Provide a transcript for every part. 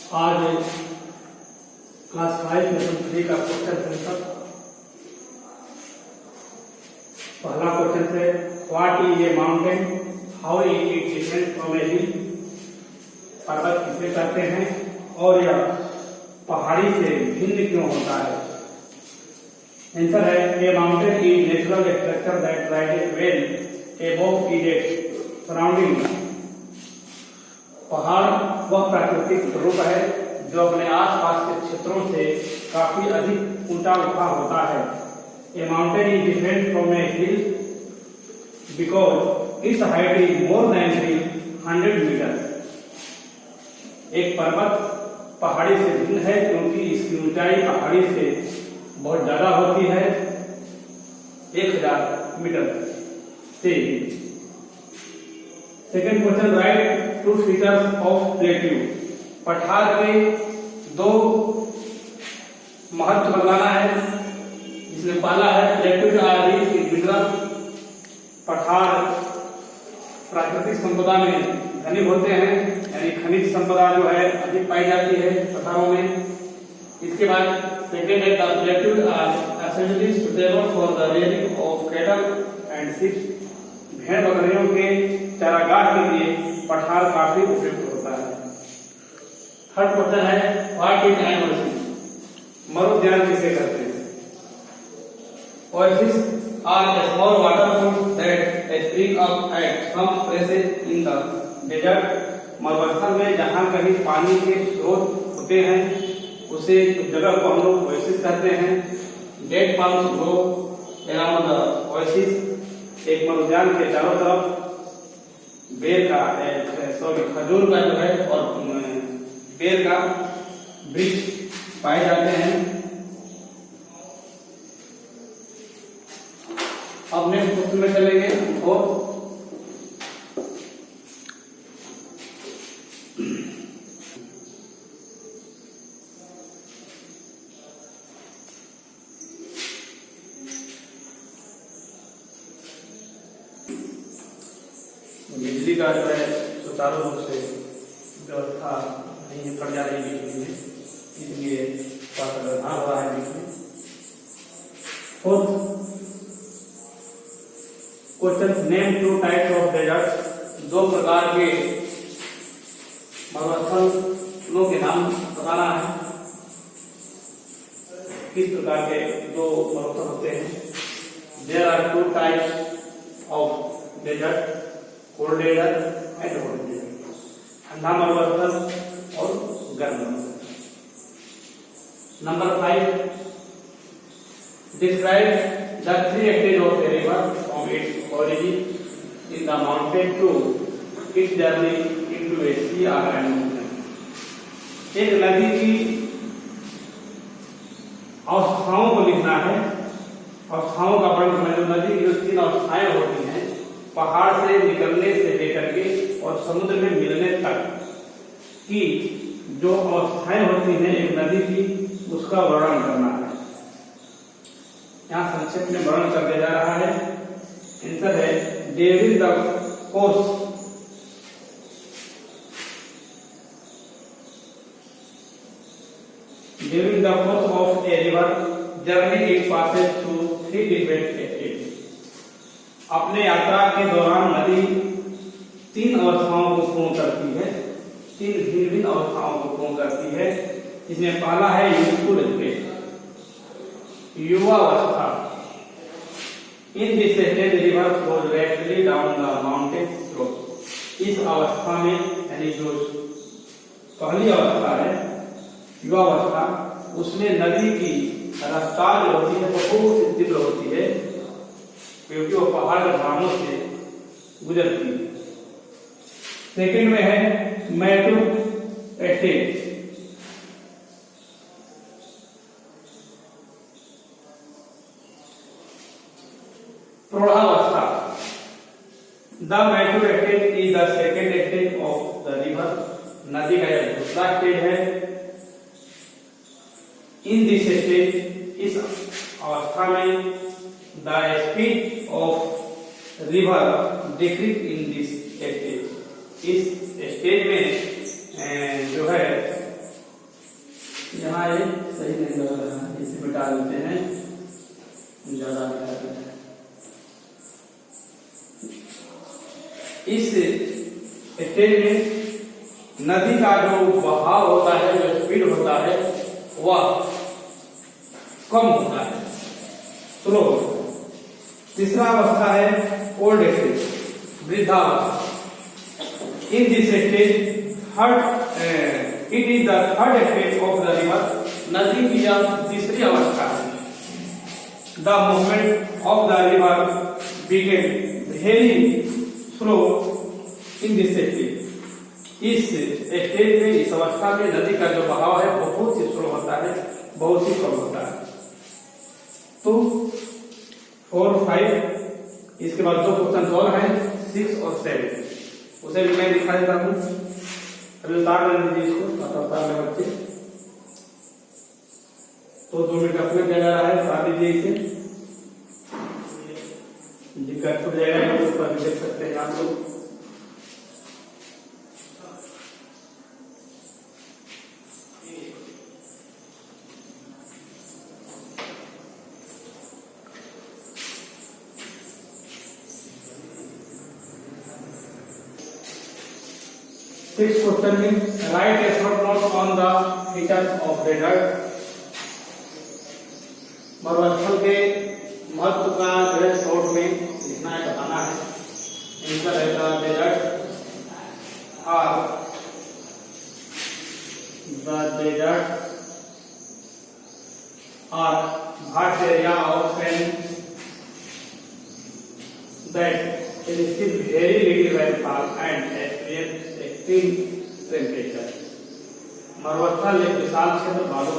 आज class 5 lesson 3 का question answer. पहला क्वेश्चन है what is a mountain, how is it different from a hill. पर्वत किसे कहते हैं और यह पहाड़ी से भिन्न क्यों होता है। आंसर है a mountain is natural structure that rises well above its surrounding. पहाड़ वह प्राकृतिक स्वरूप है जो अपने आसपास के क्षेत्रों से काफी अधिक ऊंचा उठा होता है। A mountain is different from a hill because its height is more than 100 metre. एक पर्वत पहाड़ी से भिन्न है क्योंकि इसकी ऊंचाई पहाड़ी से बहुत ज्यादा होती है, 1000 मीटर से। Second question write two features of plateau. पठार के दो महत्व बताना है, जिसमें पहला है plateau are rich in mineral. पठार प्राकृतिक संपदा में धनी होते हैं, यानी खनिज संपदा जो है अधिक पाई जाती है पठारों में। इसके बाद सेकेंड है the plateau are absolutely suitable for the rearing of cattle and sheep. भेड़ बकरियों के चारागाह के लिए पठार काफी उपयुक्त होता है। थर्ड क्वेश्चन है व्हाट इज एनोसिस। मरुद्यान किसे कहते हैं। Oasis are a small waterfall that spring up at some places in the desert. मरुस्थल में जहां कहीं पानी के स्रोत होते हैं उसे उस जगह को हम लोग ओएसिस कहते हैं। Date palms grow around the oasis. एक मरुद्यान के चारों तरफ बेर का खजूर का जो है और बेर का वृक्ष पाए जाते हैं। अब नेक्स्ट क्वेश्चन में चलेंगे और बिजली का जो है सुचारू रूप से व्यवस्था नहीं पड़ जा रही बिजली में, इसलिए थोड़ा सा व्यवधान हो रहा है बीच में। Fourth question name two types of desert. दो प्रकार के मरुस्थलों के नाम बताना है। किस प्रकार के दो मरुस्थल होते हैं। There are two types of desert, cold desert and hot desert. ठंडा मरुस्थल और गर्म मरुस्थल। Number 5 describe the 3 stage of a river from its origin in the mountain to its journey into a sea or and ocean. एक नदी की अवस्थाओं को लिखना है। अवस्थाओं का वर्णन करना, जो नदी की 3 अवस्थाएं होती हैं, पहाड़ से निकलने से लेकर के और समुद्र में मिलने तक की जो अवस्थाएं होती हैं एक नदी की, उसका वर्णन करना है। यहाँ संक्षेप में वर्णन कर दिया जा रहा है। आंसर है during the course of a river journey it passes through 3 different stages. अपने यात्रा के दौरान नदी 3 अवस्थाओं को पूर्ण करती है, 3 भिन्न अवस्थाओं को पूर्ण करती है। इसमें पहला है यूथफुल स्टेज, युवावस्था। इन this stage river flows rapidly down the mountain slope. इस अवस्था में, यानी जो पहली अवस्था है युवावस्था, उसमें नदी की रफ्तार जो होती है वो बहुत तीव्र होती है क्योंकि वो पहाड़ के ढलानों से गुजरती है। सेकंड में है मैट्यूर स्टेज। प्रौढ़ावस्था। The mature stage is the second stage of the river. नदी का यह दूसरा स्टेज है। इन दिस स्टेज, इस अवस्था में the speed of river decrease in this stage। इस स्टेज में जो है इस स्टेज में नदी का जो बहाव होता है, जो स्पीड होता है, वह कम होता है, स्लो होता है। तीसरा अवस्था है ओल्ड स्टेज, वृद्धावस्था। In this stage it is the third stage of the river. नदी की यह तीसरी अवस्था है। The movement of the river began very slow in this stage. इस स्टेज में, इस अवस्था में नदी का जो बहाव है बहुत ही स्लो होता है, बहुत ही कम होता है। तो 4, 5, इसके बाद दो क्वेश्चन और है 6 और 7, उसे भी मैं दिखा देता हूँ। अभी उतार लेंगे इसको, उतार ले बच्चे। तो 2 मिनट अपने क्या जा रहा है, उतार लीजिए इसे। दिक्कत छूट जाएगा, यूट्यूब पर देख सकते हैं आप लोग। Sixth question is write a short note on the features of desert। मरुस्थल के महत्व का जो है शॉर्ट में लिखना है, बताना है। आंसर है the desert are vast area of sand that receive very little rainfall and experience extreme temperature। मरुस्थल एक विशाल क्षेत्र, बालू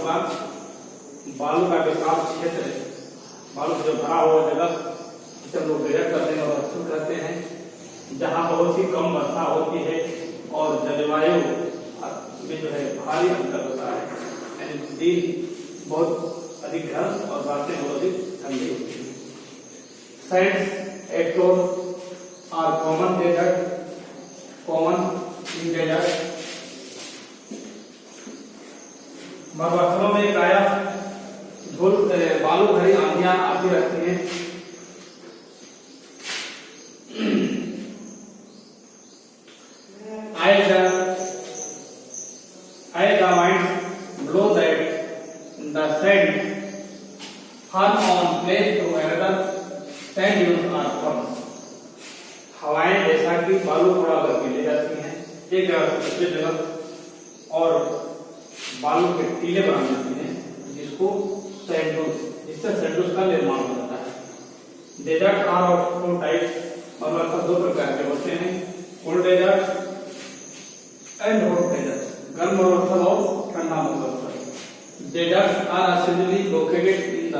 का विशाल क्षेत्र है, बालू जो भरा हुआ जगह जिसे हम लोग डेजर्ट कहते हैं, मरुस्थल कहते हैं, जहाँ बहुत ही कम वर्षा होती है और जलवायु में जो है भारी अंतर होता है। यानी दिन बहुत अधिक गर्म और रातें बहुत अधिक ठंडी होती है। Sandstorms are common in desert. मरुस्थलों में प्रायः धूल बालू भरी आंधियां आती रहती हैं। As the winds blow that the sand fall on place to another, sand dunes are formed। हवाएं जैसा कि बालू थोड़ा करके ले जाती हैं एक जगह से दूसरी जगह और बालू के टीले बना देती हैं, जिसको सैंड ड्यून्स, इससे सैंड ड्यून्स का निर्माण हो जाता है। Desert are of 2 types. मरुस्थल 2 प्रकार के होते हैं, cold desert and hot desert. गर्म मरुस्थल और ठंडा मरुस्थल। Desert are usually located in the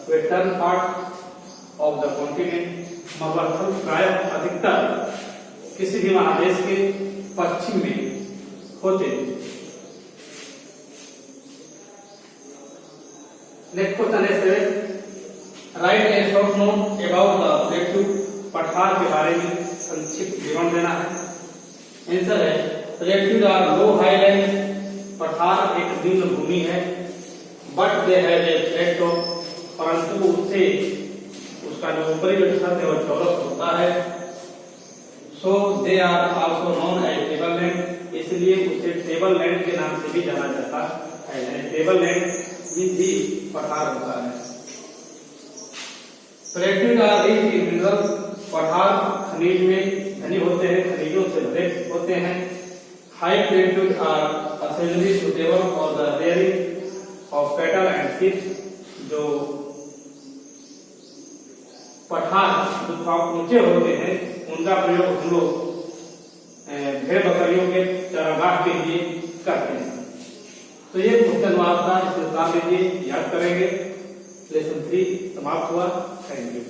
western part of the continent. मरुस्थल प्रायः अधिकतर किसी भी महादेश के पश्चिम में होते हैं। नेक्स्ट क्वेश्चन है right A short note about the plateau. पठार के बारे में संक्षिप्त विवरण देना है। आंसर है प्लेट्यूज आर लो हाईलैंड। पठार एक निम्न भूमि है, but they have a flat top, परंतु उससे उसका जो ऊपरी जो छत है वह चौरस होता है। So they are also known as table land, इसलिए उसे टेबल लैंड के नाम से भी जाना जाता है। टेबल लैंड भी पठार होता है। Plateaus are rich in minerals. पठार खनिज में धनी होते हैं, खनिजों से भरे होते हैं। High plateaus are usually suitable for the rearing of cattle and sheep. जो पठार जो ऊंचे होते हैं उनका प्रयोग हम लोग भेड़ बकरियों के चारागाह के लिए करते हैं। तो ये क्वेश्चन आपका इस लीजिए, याद करेंगे। लेसन 3 समाप्त हुआ। Thank you.